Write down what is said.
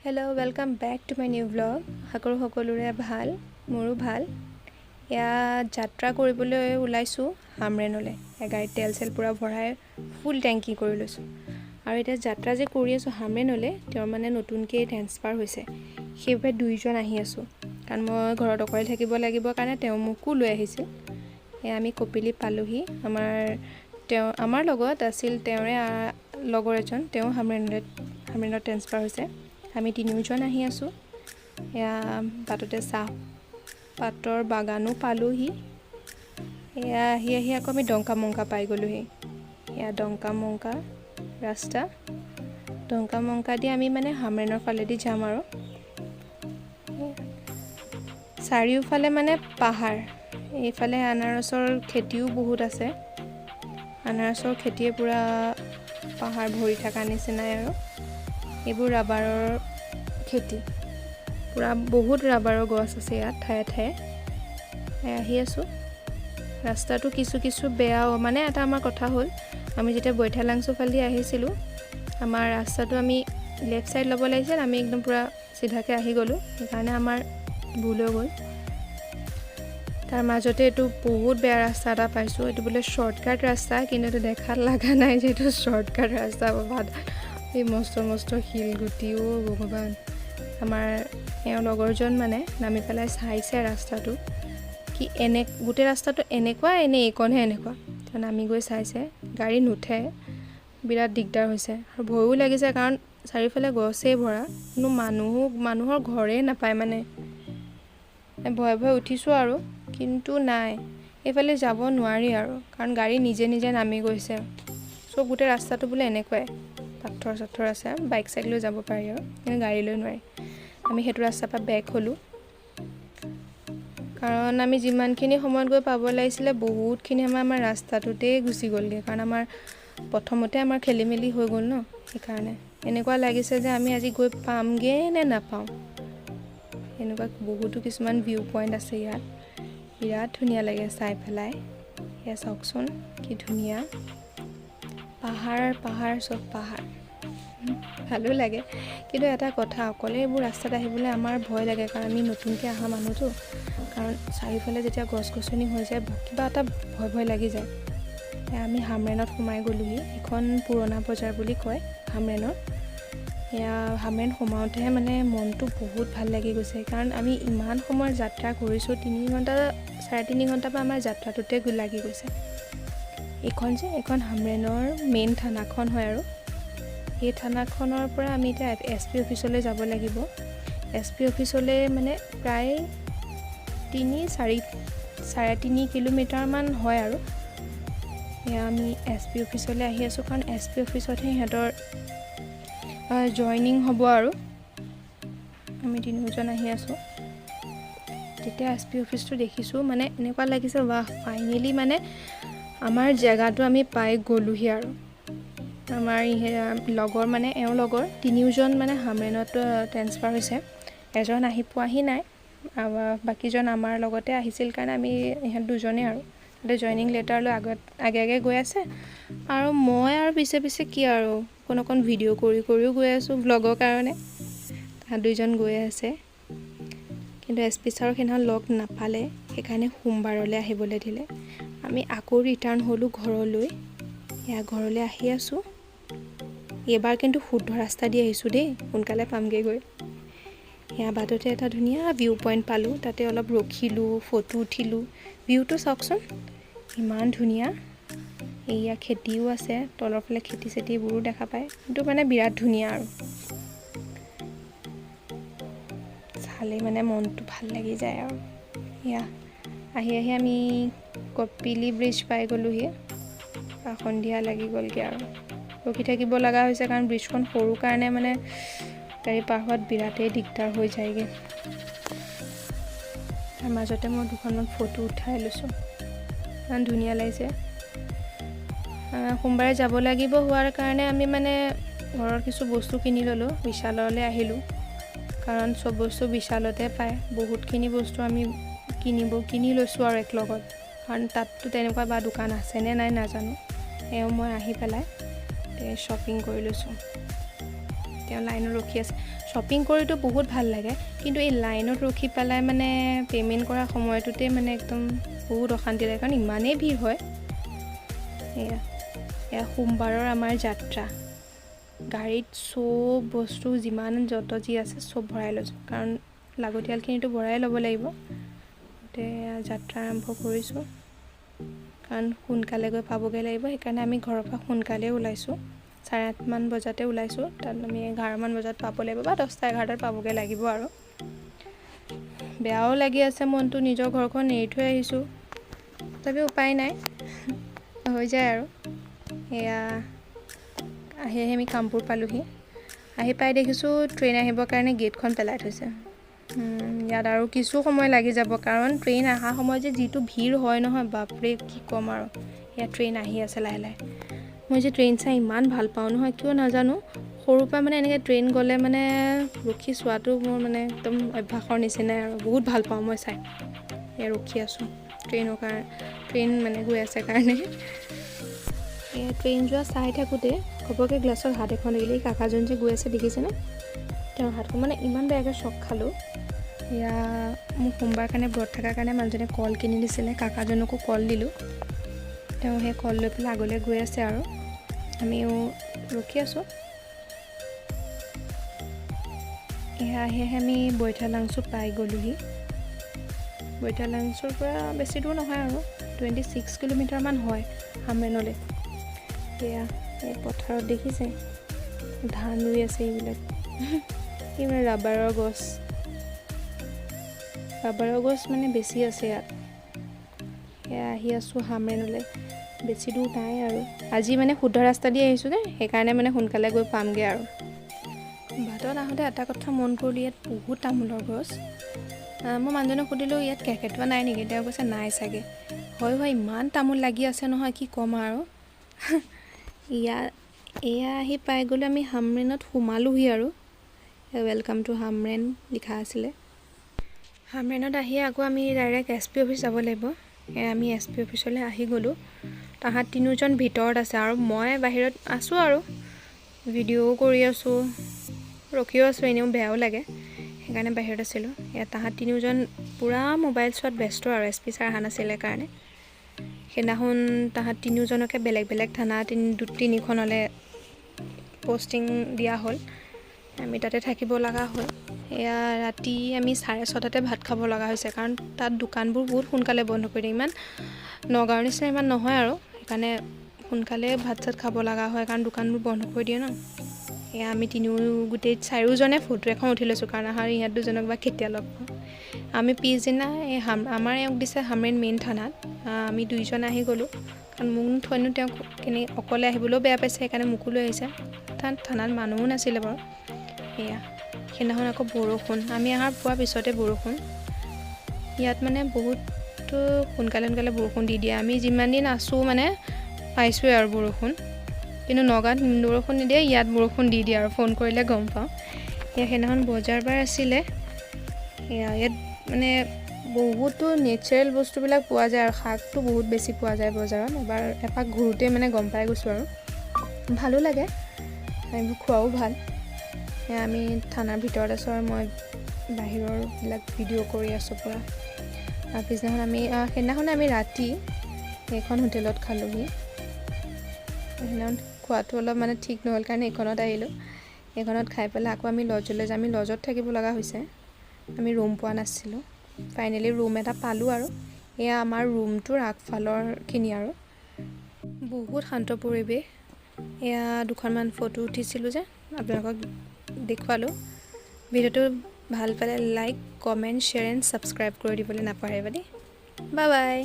Hello' welcome back to my new blog. আশা কৰোঁ সকলোৰে ভাল, মোৰো ভাল। এয়া যাত্ৰা কৰিবলৈ ওলাইছোঁ হামৰেনলৈ। গাড়ীত তেল চেল পূৰা ভৰাই ফুল টেংকি কৰি লৈছোঁ। আৰু এতিয়া যাত্ৰা যে কৰি আছোঁ হামৰেনলৈ, তেওঁৰ মানে নতুনকৈ ট্ৰেন্সফাৰ হৈছে, সেইবাবে দুইজন আহি আছোঁ। কাৰণ মই ঘৰত অকলে থাকিব লাগিব কাৰণে তেওঁ মোকো লৈ আহিছিল। এয়া আমি কপিলি পালোহি। আমাৰ লগত আছিল তেওঁৰে লগৰ এজন, তেওঁ হামৰেনত ট্ৰেন্সফাৰ হৈছে। আমি তিনিওজন আহি আছোঁ। এয়া বাটতে চাহপাতৰ বাগানো পালোঁহি। এয়া আহি আকৌ আমি ডংকা পাই গ'লোহি। এয়া ডংকা ৰাস্তা। ডংকা দি আমি মানে হামৰেনৰ ফালেদি যাম আৰু। চাৰিওফালে মানে পাহাৰ। এইফালে আনাৰসৰ খেতিও বহুত আছে। আনাৰসৰ খেতিয়ে পূৰা পাহাৰ ভৰি থকা নিচিনাই আৰু। এইবোৰ ৰাবাৰৰ খেতি, পূৰা বহুত ৰাবাৰৰ গছ আছে ইয়াত ঠায়ে ঠায়ে। আহি আছোঁ। ৰাস্তাটো কিছু বেয়াও, মানে এটা আমাৰ কথা হ'ল, আমি যেতিয়া বৈঠালাংচু ফালেদি আহিছিলোঁ, আমাৰ ৰাস্তাটো আমি লেফ্ট ছাইড ল'ব লাগিছিল, আমি একদম পূৰা চিধাকৈ আহি গ'লোঁ। সেইকাৰণে আমাৰ ভুল হৈ গ'ল। তাৰ মাজতে এইটো বহুত বেয়া ৰাস্তা এটা পাইছোঁ। এইটো বোলে শ্বৰ্টকাট ৰাস্তা, কিন্তু এইটো দেখাত লগা নাই যে এইটো শ্বৰ্টকাট ৰাস্তা। এই মস্ত শিলগুটিও ভগৱান। আমাৰ এওঁ লগৰজন মানে নামি পেলাই চাইছে ৰাস্তাটো কি গোটেই ৰাস্তাটো এনেকুৱা, এইকণহে এনেকুৱা। তেওঁ নামি গৈ চাইছে, গাড়ী নুঠে, বিৰাট দিগদাৰ হৈছে। আৰু ভয়ো লাগিছে কাৰণ চাৰিওফালে গছেই ভৰা, কোনো মানুহৰ ঘৰেই নাপায়। মানে ভয় উঠিছোঁ আৰু, কিন্তু নাই, এইফালে যাব নোৱাৰি আৰু, কাৰণ গাড়ী নিজে নামি গৈছে। গোটেই ৰাস্তাটো বোলে এনেকুৱাই, পাথৰ আছে, বাইক চাইক লৈ যাব পাৰি আৰু, কিন্তু গাড়ী লৈ নোৱাৰি। আমি সেইটো ৰাস্তাৰ পৰা বেক হ'লোঁ, কাৰণ আমি যিমানখিনি সময়ত গৈ পাব লাগিছিলে বহুতখিনি আমাৰ ৰাস্তাটোতেই গুচি গ'লগৈ। কাৰণ প্ৰথমতে আমাৰ খেলি মেলি হৈ গ'ল ন, সেইকাৰণে এনেকুৱা লাগিছে যে আমি আজি গৈ পামগৈ নে নাপাওঁ। এনেকুৱা বহুতো কিছুমান ভিউ পইণ্ট আছে ইয়াত, বিৰাট ধুনীয়া লাগে চাই পেলাই। এয়া চাওকচোন কি ধুনীয়া পাহাৰ, চব পাহাৰ, ভালো লাগে। কিন্তু এটা কথা, অকলে এইবোৰ ৰাস্তাত আহিবলৈ আমাৰ ভয় লাগে, কাৰণ আমি নতুনকৈ অহা মানুহতো। কাৰণ চাৰিওফালে যেতিয়া গছ গছনি হৈ যায়, কিবা এটা ভয় লাগি যায়। আমি হামৰেনত সোমাই গ'লোহি। এখন পুৰণা বজাৰ বুলি কয় হামৰেনৰ। এয়া হামৰেন সোমাওঁতেহে মানে মনটো বহুত ভাল লাগি গৈছে, কাৰণ আমি ইমান সময় যাত্ৰা কৰিছোঁ, 3-3.5 ঘণ্টাৰ আমাৰ যাত্ৰাটোতে লাগি গৈছে। এইখন হামৰেনৰ মেইন থানাখন হয় আৰু। এই থানাখনৰ পৰা আমি এতিয়া SP অফিচলৈ যাব লাগিব। SP অফিচলৈ মানে প্ৰায় 3-3.5 কিলোমিটাৰমান হয় আৰু। এয়া আমি SP অফিচলৈ আহি আছোঁ, কাৰণ SP অফিচতহে সিহঁতৰ জইনিং হ'ব আৰু। আমি তিনিওজন আহি আছোঁ। তেতিয়া SP অফিচটো দেখিছোঁ, মানে এনেকুৱা লাগিছে, বাহ, ফাইনেলি মানে আমাৰ জেগাটো আমি পাই গ'লোহি আৰু। আমাৰ লগৰ, মানে এওঁৰ লগৰ তিনিওজন মানে হামৰেনত ট্ৰেন্সফাৰ হৈছে। এজন আহি পোৱাহি নাই, বাকীজন আমাৰ লগতে আহিছিল কাৰণে আমি ইহঁত দুজনেই আৰু। তাতে জইনিং লেটাৰ লৈ আগে গৈ আছে, আৰু মই আৰু পিছে কি আৰু অকণ ভিডিঅ' কৰিও গৈ আছোঁ ব্লগৰ কাৰণে। তাহাঁত দুইজন গৈ আছে, কিন্তু SP ছাৰক সেইদিনা লগ নাপালে, সেইকাৰণে সোমবাৰলৈ আহিবলৈ দিলে। আমি আকৌ ৰিটাৰ্ণ হ'লোঁ ঘৰলৈ। ঘৰলৈ আহি আছোঁ। এইবাৰ কিন্তু শুদ্ধ ৰাস্তা দি আহিছোঁ দেই, সোনকালে পামগৈ গৈ। বাটতে এটা ধুনীয়া ভিউ পইণ্ট পালোঁ, তাতে অলপ ৰখিলোঁ, ফটো উঠিলোঁ। ভিউটো চাওকচোন, ইমান ধুনীয়া। এয়া খেতিও আছে, তলৰ ফালে খেতি চেতিবোৰো দেখা পায়, কিন্তু মানে বিৰাট ধুনীয়া আৰু। চালে মানে মনটো ভাল লাগি যায় আৰু। আহি আমি কপিলি ব্ৰিজ পাই গ'লোহি। সন্ধিয়া লাগি গ'লগৈ আৰু, ৰখি থাকিব লগা হৈছে, কাৰণ ব্ৰিজখন সৰু কাৰণে মানে গাড়ী পাৰ হোৱাত বিৰাটেই দিগদাৰ হৈ যায়গৈ। তাৰ মাজতে মই দুখনমান ফটো উঠাই লৈছোঁ, ইমান ধুনীয়া লাগিছে। সোমবাৰে যাব লাগিব হোৱাৰ কাৰণে আমি মানে ঘৰৰ কিছু বস্তু কিনি ল'লোঁ, বিশাললৈ আহিলোঁ, কাৰণ চব বস্তু বিশালতে পায়। বহুতখিনি বস্তু আমি কিনি লৈছোঁ আৰু একলগত, কাৰণ তাততো তেনেকুৱা দোকান আছেনে নাই নাজানো। মই আহি পেলাই শ্বপিং কৰি লৈছোঁ। তেওঁ লাইনত ৰখি আছে। শ্বপিং কৰিতো বহুত ভাল লাগে, কিন্তু এই লাইনত ৰখি পেলাই মানে পে'মেণ্ট কৰা সময়টোতে মানে একদম বহুত অশান্তি লাগে, কাৰণ ইমানেই ভিৰ হয়। এয়া সোমবাৰৰ আমাৰ যাত্ৰা। গাড়ীত চব বস্তু যিমান যত যি আছে চব ভৰাই লৈছোঁ, কাৰণ লাগতিয়ালখিনিতো ভৰাই ল'ব লাগিব। এতিয়া যাত্ৰা আৰম্ভ কৰিছোঁ, কাৰণ সোনকালে গৈ পাবগৈ লাগিব। সেইকাৰণে আমি ঘৰৰ পৰা সোনকালে ওলাইছোঁ, 8:30মান বজাতে ওলাইছোঁ। তাত আমি 11মান বজাত পাব লাগিব, বা 10-11টাত পাবগৈ লাগিব আৰু। বেয়াও লাগি আছে মনটো, নিজৰ ঘৰখন এৰি থৈ আহিছোঁ, তথাপি উপায় নাই, হৈ যায় আৰু। এয়া আহি আমি কামপুৰ পালোঁহি। আহি পাই দেখিছোঁ ট্ৰেইন আহিবৰ কাৰণে গেটখন পেলাই থৈছে। ইয়াত আৰু কিছু সময় লাগি যাব, কাৰণ ট্ৰেইন অহা সময়ত যে যিটো ভিৰ হয় নহয়, বাপৰে কি ক'ম আৰু। ইয়াত ট্ৰেইন আহি আছে লাহে লাহে। মই যে ট্ৰেইন চাই ইমান ভাল পাওঁ নহয়, কিয় নাজানো। সৰুৰ পৰা মানে এনেকৈ ট্ৰেইন গ'লে মানে ৰখি চোৱাটো মোৰ মানে একদম অভ্যাসৰ নিচিনাই আৰু। বহুত ভাল পাওঁ মই চাই। এয়া ৰখি আছোঁ ট্ৰেইনৰ কাৰণে, ট্ৰেইন মানে গৈ আছে কাৰণে। ট্ৰেইন যোৱা চাই থাকোঁতে ঘপককৈ গ্লাছত হাত এখন লাগিলে। এই কাকাজন যে গৈ আছে দেখিছেনে, তেওঁৰ হাতখন মানে ইমান বেয়াকৈ চক খালোঁ। এয়া মোক সোমবাৰ কাৰণে ব্ৰত থকাৰ কাৰণে মানুহজনে কল কিনি দিছিলে, কাকাজনকো কল দিলোঁ। তেওঁ সেই কল লৈ পেলাই আগলৈ গৈ আছে আৰু আমিও ৰখি আছোঁ। এয়া আহি আমি বৈঠালাংচু পাই গ'লোহি। বৈঠালাংচুৰ পৰা বেছি দূৰ নহয় আৰু 26 কিলোমিটাৰমান হয় হামৰেনলৈ। এয়া এই পথাৰত দেখিছে ধান ৰুই আছে, এইবিলাক মানে ৰাবাৰৰ গছ মানে বেছি আছে ইয়াত। এয়া আহি আছোঁ হামৰেনলৈ, বেছি দূৰ নাই আৰু। আজি মানে শুদ্ধ ৰাস্তা দি আহিছোঁ যে, সেইকাৰণে মানে সোনকালে গৈ পামগৈ আৰু। বাটত আহোঁতে এটা কথা মন কৰিলোঁ, ইয়াত বহুত তামোলৰ গছ। মই মানুহজনক সুধিলোঁ ইয়াত কেৰ্কেটুৱা নাই নেকি, তেওঁ কৈছে নাই চাগে। হয় ইমান তামোল লাগি আছে নহয়, কি ক'ম আৰু। এয়া আহি পাই গ'লোঁ আমি হামৰেনত, সোমালোহি আৰু। ৱেলকাম টু হামৰেন লিখা আছিলে। হামৰেনত আহি আকৌ আমি ডাইৰেক্ট SP অফিচ যাব লাগিব। আমি SP অফিচলৈ আহি গ'লোঁ। তাহাঁত তিনিওজন ভিতৰত আছে আৰু মই বাহিৰত আছোঁ আৰু ভিডিঅ'ও কৰি আছোঁ, ৰখিও আছোঁ, এনেও বেয়াও লাগে, সেইকাৰণে বাহিৰত আছিলোঁ। তাহাঁত তিনিওজন পূৰা মোবাইল চোৱাত ব্যস্ত আৰু, SP ছাৰ অহা নাছিলে কাৰণে। সেইদিনাখন তাহাঁত তিনিওজনকে বেলেগ বেলেগ থানা তিনিখনলৈ পষ্টিং দিয়া হ'ল, আমি তাতে থাকিব লগা হ'ল। এয়া ৰাতি আমি 6:30 ভাত খাব লগা হৈছে, কাৰণ তাত দোকানবোৰ বহুত সোনকালে বন্ধ কৰি দিয়ে। ইমান নগাঁৱৰ নিচিনা ইমান নহয় আৰু, সেইকাৰণে সোনকালে ভাত চাত খাব লগা হয়, কাৰণ দোকানবোৰ বন্ধ কৰি দিয়ে ন। এয়া আমি গোটেই চাৰিওজনে ফটো এখন উঠি লৈছোঁ, কাৰণ ইহঁত দুজনক বা কেতিয়া লগ পাওঁ। আমি পিছদিনা আমাৰ এওঁক দিছে হামৰেন মেইন থানাত। আমি দুইজন আহি গ'লোঁ, কাৰণ মোক থৈনো তেওঁক অকলে আহিবলৈও বেয়া পাইছে, সেইকাৰণে মোকো লৈ আহিছে। থানাত মানুহো নাছিলে বাৰু। এয়া সেইদিনাখন আকৌ বৰষুণ, আমি অহাৰ পোৱাৰ পিছতে বৰষুণ। ইয়াত মানে বহুতো সোনকালে বৰষুণ দি দিয়ে। আমি যিমান দিন আছোঁ মানে পাইছোঁৱে আৰু বৰষুণ, কিন্তু নগাঁৱত বৰষুণ নিদিয়ে, ইয়াত বৰষুণ দি দিয়ে আৰু, ফোন কৰিলে গম পাওঁ। সেইদিনাখন বজাৰ বাৰ আছিলে। ইয়াত মানে বহুতো নেচাৰেল বস্তুবিলাক পোৱা যায় আৰু শাকটো বহুত বেছি পোৱা যায় বজাৰত। এপাক ঘূৰোঁতে মানে গম পাই গৈছোঁ আৰু ভালো লাগে, এইবোৰ খোৱাও ভাল। আমি থানাৰ ভিতৰত আছোঁ আৰু মই বাহিৰৰবিলাক ভিডিঅ' কৰি আছোঁ পূৰা। সেইদিনাখন আমি ৰাতি এইখন হোটেলত খালোঁহি। সেইদিনাখন খোৱাটো অলপ মানে ঠিক নহ'ল কাৰণে এইখনত আহিলোঁ। এইখনত খাই পেলাই আকৌ আমি লজলৈ যাম। আমি লজত থাকিব লগা হৈছে, আমি ৰুম পোৱা নাছিলোঁ। ফাইনেলি ৰুম এটা পালোঁ আৰু। এয়া আমাৰ ৰুমটোৰ আগফালৰখিনি আৰু, বহুত শান্ত পৰিৱেশ। এয়া দুখনমান ফটো উঠিছিলোঁ যে আপোনালোকক দেখুৱালোঁ। ভিডিঅ'টো ভাল পালে like, comment, share and subscribe কৰি দিবলৈ নাপাহৰিব দেই। Bye bye.